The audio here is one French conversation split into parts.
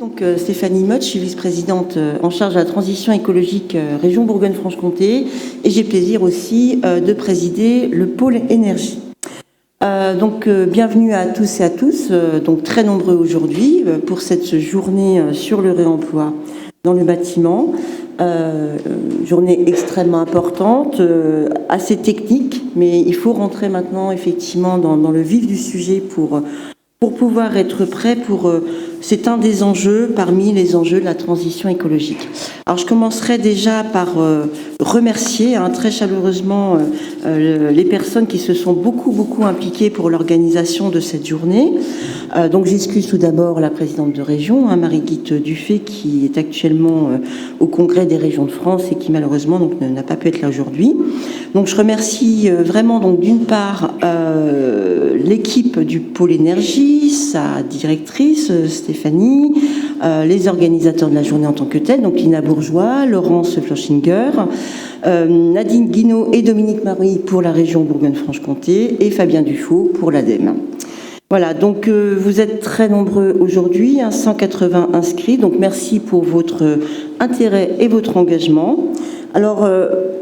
Donc Stéphanie Mott, je suis vice-présidente en charge de la transition écologique région Bourgogne-Franche-Comté et j'ai le plaisir aussi de présider le pôle énergie. Bienvenue à tous et à tous, donc très nombreux aujourd'hui pour cette journée sur le réemploi dans le bâtiment. Journée extrêmement importante, assez technique, mais il faut rentrer maintenant effectivement dans le vif du sujet pour pouvoir être prêt c'est un des enjeux parmi les enjeux de la transition écologique. Alors je commencerai déjà par remercier très chaleureusement les personnes qui se sont beaucoup impliquées pour l'organisation de cette journée. Donc j'excuse tout d'abord la présidente de région, Marie-Guite Dufay, qui est actuellement au Congrès des régions de France et qui malheureusement n'a pas pu être là aujourd'hui. Donc je remercie vraiment d'une part l'équipe du pôle énergie, sa directrice Stéphanie, les organisateurs de la journée en tant que telle, donc Lina Bourgeois, Laurence Floschinger, Nadine Guinaud et Dominique Marie pour la région Bourgogne-Franche-Comté et Fabien Dufaux pour l'ADEME. Voilà, donc vous êtes très nombreux aujourd'hui, 180 inscrits, donc merci pour votre intérêt et votre engagement. Alors,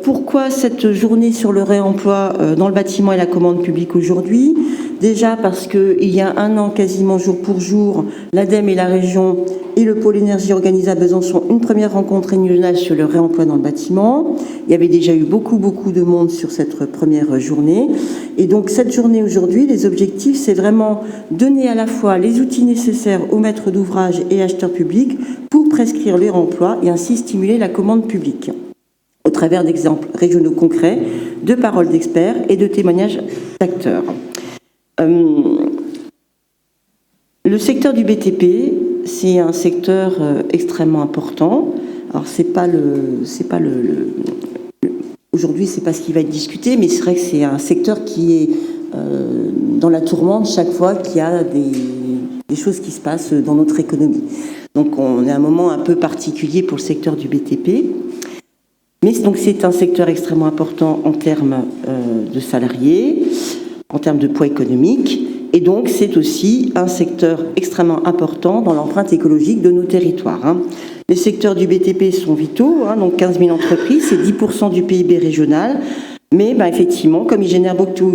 pourquoi cette journée sur le réemploi dans le bâtiment et la commande publique aujourd'hui ? Déjà parce qu'il y a un an, quasiment jour pour jour, l'ADEME et la région et le pôle énergie organisent à Besançon une première rencontre régionale sur le réemploi dans le bâtiment. Il y avait déjà eu beaucoup de monde sur cette première journée. Et donc cette journée aujourd'hui, les objectifs, c'est vraiment donner à la fois les outils nécessaires aux maîtres d'ouvrage et acheteurs publics pour prescrire les réemplois et ainsi stimuler la commande publique, au travers d'exemples régionaux concrets, de paroles d'experts et de témoignages d'acteurs. Le secteur du BTP, c'est un secteur extrêmement important. Alors aujourd'hui, c'est pas ce qui va être discuté, mais c'est vrai que c'est un secteur qui est dans la tourmente chaque fois qu'il y a des choses qui se passent dans notre économie. Donc on est à un moment un peu particulier pour le secteur du BTP. Mais donc c'est un secteur extrêmement important en termes de salariés, en termes de poids économique, et donc c'est aussi un secteur extrêmement important dans l'empreinte écologique de nos territoires. Les secteurs du BTP sont vitaux, donc 15 000 entreprises, c'est 10% du PIB régional, mais effectivement, comme ils génèrent beaucoup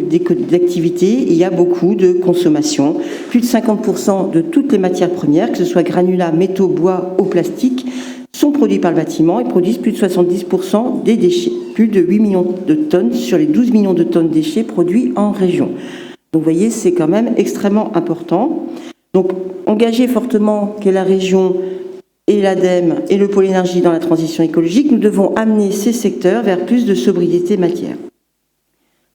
d'activités, il y a beaucoup de consommation. Plus de 50% de toutes les matières premières, que ce soit granulats, métaux, bois ou plastique, sont produits par le bâtiment et produisent plus de 70% des déchets. Plus de 8 millions de tonnes sur les 12 millions de tonnes de déchets produits en région. Donc vous voyez, c'est quand même extrêmement important. Donc engager fortement qu'est la région et l'ADEME et le pôle énergie dans la transition écologique, nous devons amener ces secteurs vers plus de sobriété matière.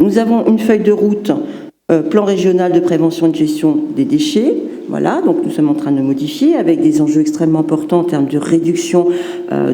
Nous avons une feuille de route, plan régional de prévention et de gestion des déchets. Voilà, donc nous sommes en train de le modifier avec des enjeux extrêmement importants en termes de réduction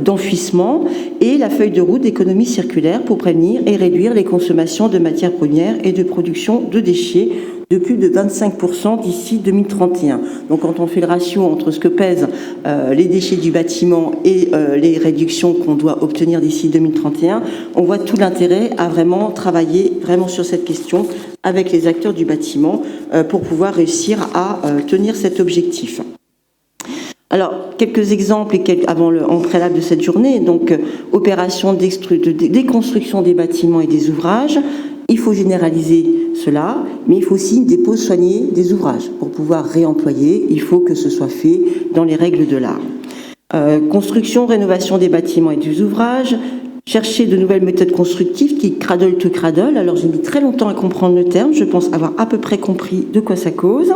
d'enfouissement et la feuille de route d'économie circulaire pour prévenir et réduire les consommations de matières premières et de production de déchets de plus de 25% d'ici 2031. Donc quand on fait le ratio entre ce que pèsent les déchets du bâtiment et les réductions qu'on doit obtenir d'ici 2031, on voit tout l'intérêt à vraiment travailler vraiment sur cette question avec les acteurs du bâtiment pour pouvoir réussir à tenir cet objectif. Alors, quelques exemples en préalable de cette journée. Donc, opération de déconstruction des bâtiments et des ouvrages. Il faut généraliser cela, mais il faut aussi une dépose soignée des ouvrages. Pour pouvoir réemployer, il faut que ce soit fait dans les règles de l'art. Construction, rénovation des bâtiments et des ouvrages. Chercher de nouvelles méthodes constructives qui cradle to cradle. Alors j'ai mis très longtemps à comprendre le terme, je pense avoir à peu près compris de quoi ça cause.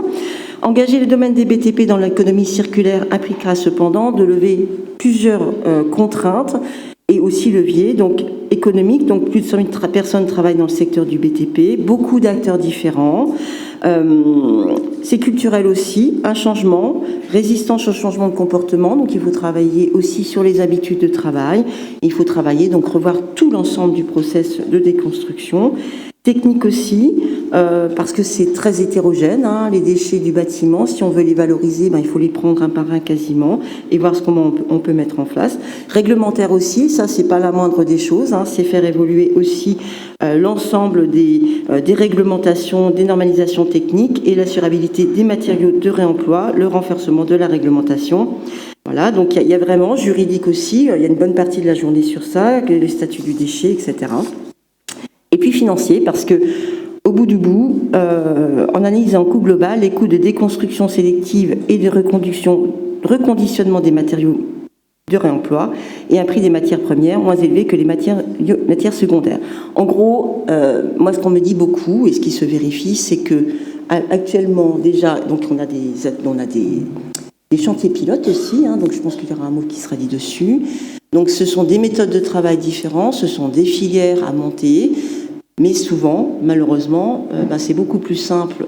Engager le domaine des BTP dans l'économie circulaire impliquera cependant de lever plusieurs contraintes et aussi leviers donc économiques. Donc plus de 100 000 personnes travaillent dans le secteur du BTP, beaucoup d'acteurs différents. C'est culturel aussi, un changement, résistance au changement de comportement, donc il faut travailler aussi sur les habitudes de travail, il faut travailler, donc revoir tout l'ensemble du process de déconstruction, technique aussi, parce que c'est très hétérogène, hein, les déchets du bâtiment. Si on veut les valoriser, il faut les prendre un par un quasiment et voir comment on peut mettre en place. Réglementaire aussi, ça c'est pas la moindre des choses, hein, c'est faire évoluer aussi l'ensemble des réglementations, des normalisations techniques et l'assurabilité des matériaux de réemploi, le renforcement de la réglementation. Voilà, donc il y a vraiment juridique aussi, il y a une bonne partie de la journée sur ça, le statut du déchet, etc. Et puis financier, parce que au bout du bout, en analysant en coût global, les coûts de déconstruction sélective et de reconditionnement des matériaux de réemploi et un prix des matières premières moins élevé que les matières secondaires. En gros, moi ce qu'on me dit beaucoup et ce qui se vérifie, c'est que actuellement déjà, donc on a des chantiers pilotes aussi, hein, donc je pense qu'il y aura un mot qui sera dit dessus. Donc ce sont des méthodes de travail différentes, ce sont des filières à monter, mais souvent, malheureusement, c'est beaucoup plus simple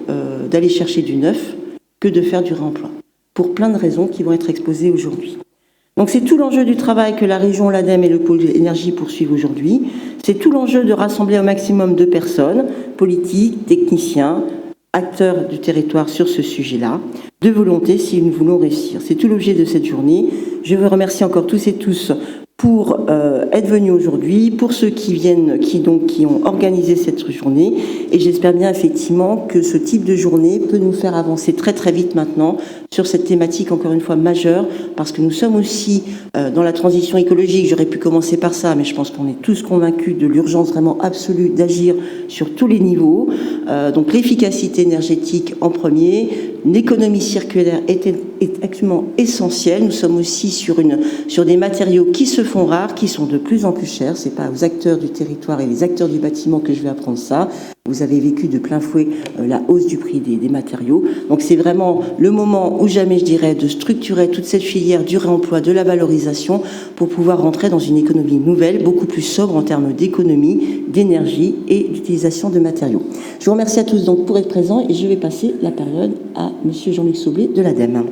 d'aller chercher du neuf que de faire du réemploi, pour plein de raisons qui vont être exposées aujourd'hui. Donc c'est tout l'enjeu du travail que la région, l'ADEME et le pôle énergie poursuivent aujourd'hui. C'est tout l'enjeu de rassembler un maximum de personnes, politiques, techniciens, acteurs du territoire sur ce sujet-là, de volonté si nous voulons réussir. C'est tout l'objet de cette journée. Je veux remercier encore tous et tous pour être venus aujourd'hui, pour ceux qui viennent, qui ont organisé cette journée. Et j'espère bien effectivement que ce type de journée peut nous faire avancer très très vite maintenant sur cette thématique encore une fois majeure, parce que nous sommes aussi dans la transition écologique. J'aurais pu commencer par ça, mais je pense qu'on est tous convaincus de l'urgence vraiment absolue d'agir sur tous les niveaux. Donc l'efficacité énergétique en premier, l'économie circulaire est actuellement essentielle. Nous sommes aussi sur des matériaux qui se font rares, qui sont de plus en plus chers. C'est pas aux acteurs du territoire et les acteurs du bâtiment que je vais apprendre ça. Vous avez vécu de plein fouet la hausse du prix des matériaux. Donc c'est vraiment le moment où jamais, je dirais, de structurer toute cette filière du réemploi, de la valorisation, pour pouvoir rentrer dans une économie nouvelle, beaucoup plus sobre en termes d'économie, d'énergie et d'utilisation de matériaux. Je vous remercie à tous donc pour être présents et je vais passer la parole à Monsieur Jean-Luc Saublé de l'ADEME.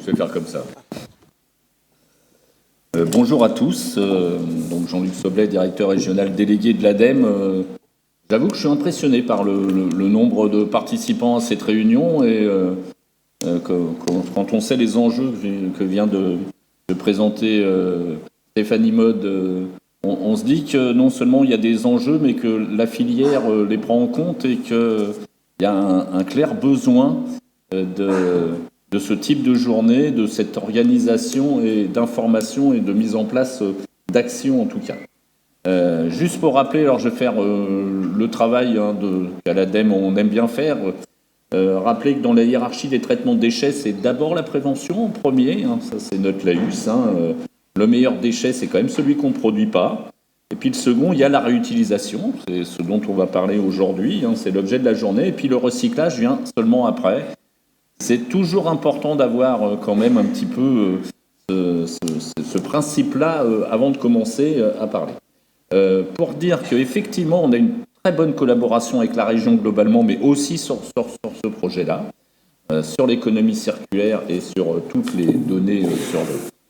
Je vais faire comme ça. Bonjour à tous. Donc Jean-Luc Saublé, directeur régional délégué de l'ADEME. J'avoue que je suis impressionné par le nombre de participants à cette réunion et quand on sait les enjeux que vient de présenter Stéphanie Maude, on se dit que non seulement il y a des enjeux, mais que la filière les prend en compte et qu'il y a un clair besoin de ce type de journée, de cette organisation et d'information et de mise en place d'actions en tout cas. Juste pour rappeler, alors je vais faire le travail qu'à l'ADEME on aime bien faire, rappeler que dans la hiérarchie des traitements de déchets, c'est d'abord la prévention en premier, ça c'est notre laïus. Le meilleur déchet, c'est quand même celui qu'on ne produit pas. Et puis le second, il y a la réutilisation, c'est ce dont on va parler aujourd'hui, c'est l'objet de la journée. Et puis le recyclage vient seulement après. C'est toujours important d'avoir quand même un petit peu ce principe-là avant de commencer à parler. Pour dire qu'effectivement, on a une très bonne collaboration avec la région globalement, mais aussi sur ce projet-là, sur l'économie circulaire et sur toutes les données sur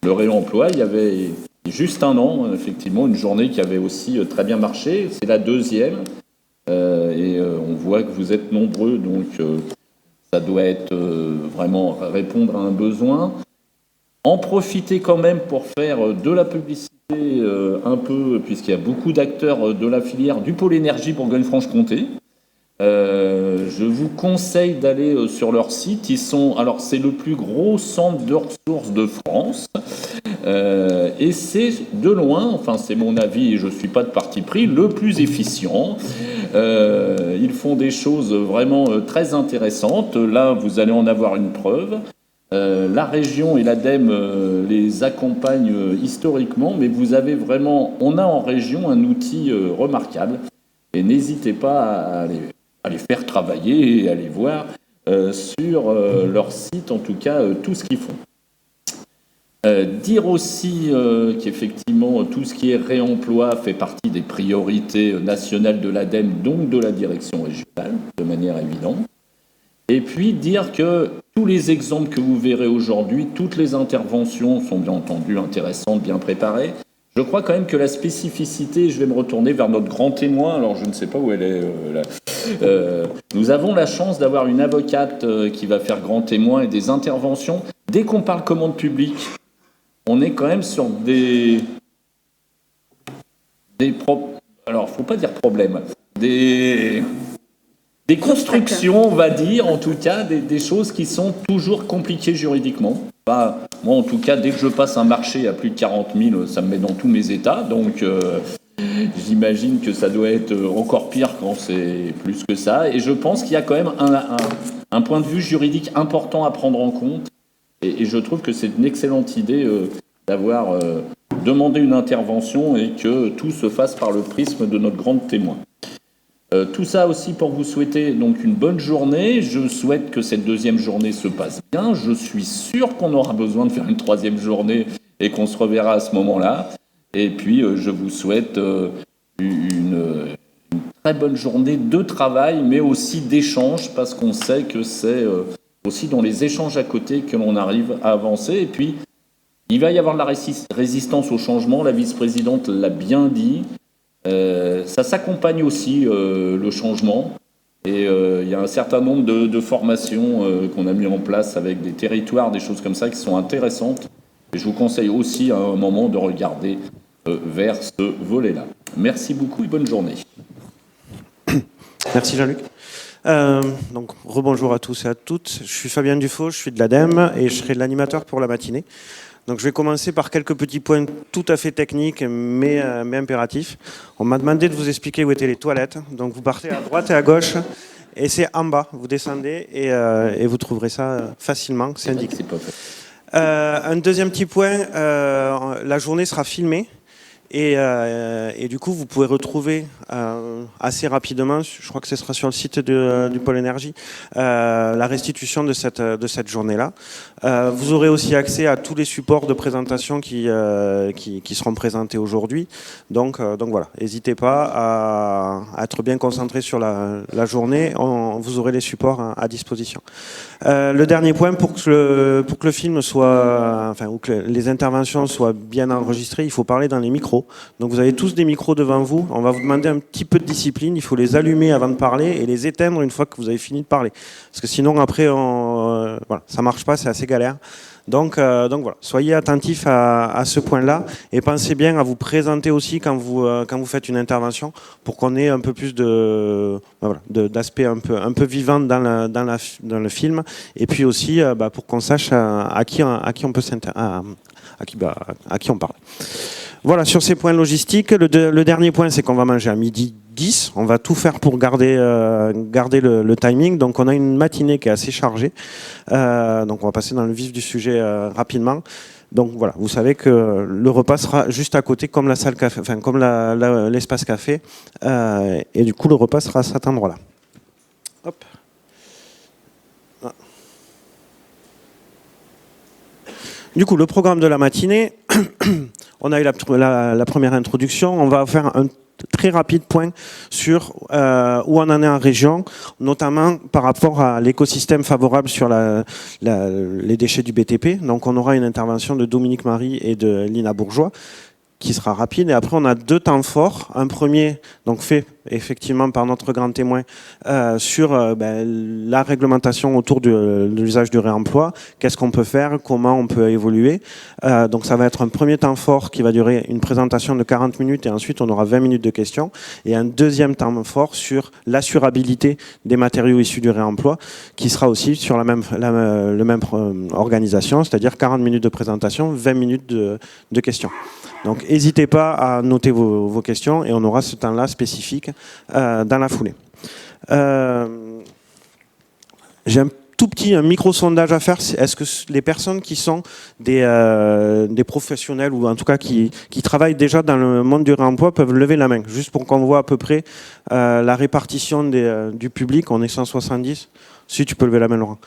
le réemploi. Il y avait juste un an, effectivement, une journée qui avait aussi très bien marché. C'est la deuxième. Et on voit que vous êtes nombreux, donc ça doit être vraiment répondre à un besoin. En profiter quand même pour faire de la publicité un peu, puisqu'il y a beaucoup d'acteurs de la filière du pôle énergie Bourgogne-Franche-Comté. Je vous conseille d'aller sur leur site. Alors c'est le plus gros centre de ressources de France. Et c'est de loin, enfin c'est mon avis et je ne suis pas de parti pris, le plus efficient. Ils font des choses vraiment très intéressantes. Là, vous allez en avoir une preuve. La région et l'ADEME les accompagnent historiquement, mais on a en région un outil remarquable. Et n'hésitez pas à les faire travailler et à les voir sur leur site, en tout cas, tout ce qu'ils font. Dire aussi qu'effectivement tout ce qui est réemploi fait partie des priorités nationales de l'ADEME, donc de la direction régionale, de manière évidente. Et puis dire que tous les exemples que vous verrez aujourd'hui, toutes les interventions sont bien entendu intéressantes, bien préparées. Je crois quand même que la spécificité, je vais me retourner vers notre grand témoin, alors je ne sais pas où elle est là. Nous avons la chance d'avoir une avocate qui va faire grand témoin et des interventions. Dès qu'on parle commande publique, on est quand même sur alors, faut pas dire problème, des constructions, on va dire, en tout cas, des choses qui sont toujours compliquées juridiquement. Bah, moi, en tout cas, dès que je passe un marché à plus de 40 000, ça me met dans tous mes états, donc j'imagine que ça doit être encore pire quand c'est plus que ça. Et je pense qu'il y a quand même un point de vue juridique important à prendre en compte. Et je trouve que c'est une excellente idée d'avoir demandé une intervention et que tout se fasse par le prisme de notre grand témoin. Tout ça aussi pour vous souhaiter donc une bonne journée. Je souhaite que cette deuxième journée se passe bien. Je suis sûr qu'on aura besoin de faire une troisième journée et qu'on se reverra à ce moment-là. Et puis je vous souhaite une très bonne journée de travail, mais aussi d'échange, parce qu'on sait que c'est aussi dans les échanges à côté que l'on arrive à avancer. Et puis, il va y avoir de la résistance au changement, la vice-présidente l'a bien dit. Ça s'accompagne aussi, le changement. Et il y a un certain nombre de formations qu'on a mis en place avec des territoires, des choses comme ça qui sont intéressantes. Et je vous conseille aussi à un moment de regarder vers ce volet-là. Merci beaucoup et bonne journée. Merci Jean-Luc. Donc, rebonjour à tous et à toutes. Je suis Fabien Dufaux, je suis de l'ADEME et je serai l'animateur pour la matinée. Donc, je vais commencer par quelques petits points tout à fait techniques, mais impératifs. On m'a demandé de vous expliquer où étaient les toilettes. Donc, vous partez à droite et à gauche, et c'est en bas. Vous descendez et vous trouverez ça facilement. C'est indiqué. Un deuxième petit point, la journée sera filmée. Et du coup, vous pouvez retrouver assez rapidement, je crois que ce sera sur le site du Pôle Énergie, la restitution de cette journée-là. Vous aurez aussi accès à tous les supports de présentation qui seront présentés aujourd'hui. Donc voilà, n'hésitez pas à être bien concentré sur la journée. Vous aurez les supports à disposition. Le dernier point, pour que le film soit, enfin, ou que les interventions soient bien enregistrées, il faut parler dans les micros. Donc vous avez tous des micros devant vous. On va vous demander un petit peu de discipline. Il faut les allumer avant de parler et les éteindre une fois que vous avez fini de parler. Parce que sinon après, voilà, ça marche pas, c'est assez galère. Donc voilà, soyez attentifs à ce point-là et pensez bien à vous présenter aussi quand vous faites une intervention pour qu'on ait un peu plus d'aspect un peu vivant dans le film et puis aussi pour qu'on sache à qui on peut à qui on parle. Voilà, sur ces points logistiques, le dernier point, c'est qu'on va manger à 12h10. On va tout faire pour garder le timing. Donc, on a une matinée qui est assez chargée. Donc, on va passer dans le vif du sujet rapidement. Donc, voilà, vous savez que le repas sera juste à côté, comme la salle café, enfin, comme l'espace café. Et du coup, le repas sera à cet endroit-là. Hop. Du coup, le programme de la matinée, on a eu la première introduction. On va faire un très rapide point sur où on en est en région, notamment par rapport à l'écosystème favorable sur les déchets du BTP. Donc, on aura une intervention de Dominique Marie et de Lina Bourgeois qui sera rapide. Et après, on a deux temps forts. Un premier, donc fait effectivement par notre grand témoin, sur la réglementation autour de l'usage du réemploi. Qu'est-ce qu'on peut faire? Comment on peut évoluer? Donc ça va être un premier temps fort qui va durer une présentation de 40 minutes et ensuite on aura 20 minutes de questions. Et un deuxième temps fort sur l'assurabilité des matériaux issus du réemploi qui sera aussi sur la même organisation, c'est-à-dire 40 minutes de présentation, 20 minutes de questions. Donc n'hésitez pas à noter vos questions et on aura ce temps-là spécifique dans la foulée. J'ai un micro-sondage à faire. Est-ce que les personnes qui sont des professionnels ou en tout cas qui travaillent déjà dans le monde du réemploi peuvent lever la main, juste pour qu'on voit à peu près la répartition du public. On est 170. Si tu peux lever la main, Laurent.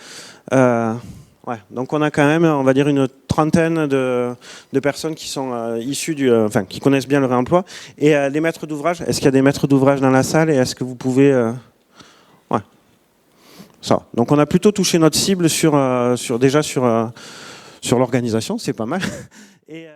Ouais, donc on a quand même, on va dire, une trentaine de personnes qui sont issues qui connaissent bien le réemploi. Et les maîtres d'ouvrage, est-ce qu'il y a des maîtres d'ouvrage dans la salle et est-ce que vous pouvez... Ouais, ça. Donc on a plutôt touché notre cible sur l'organisation, c'est pas mal. Et,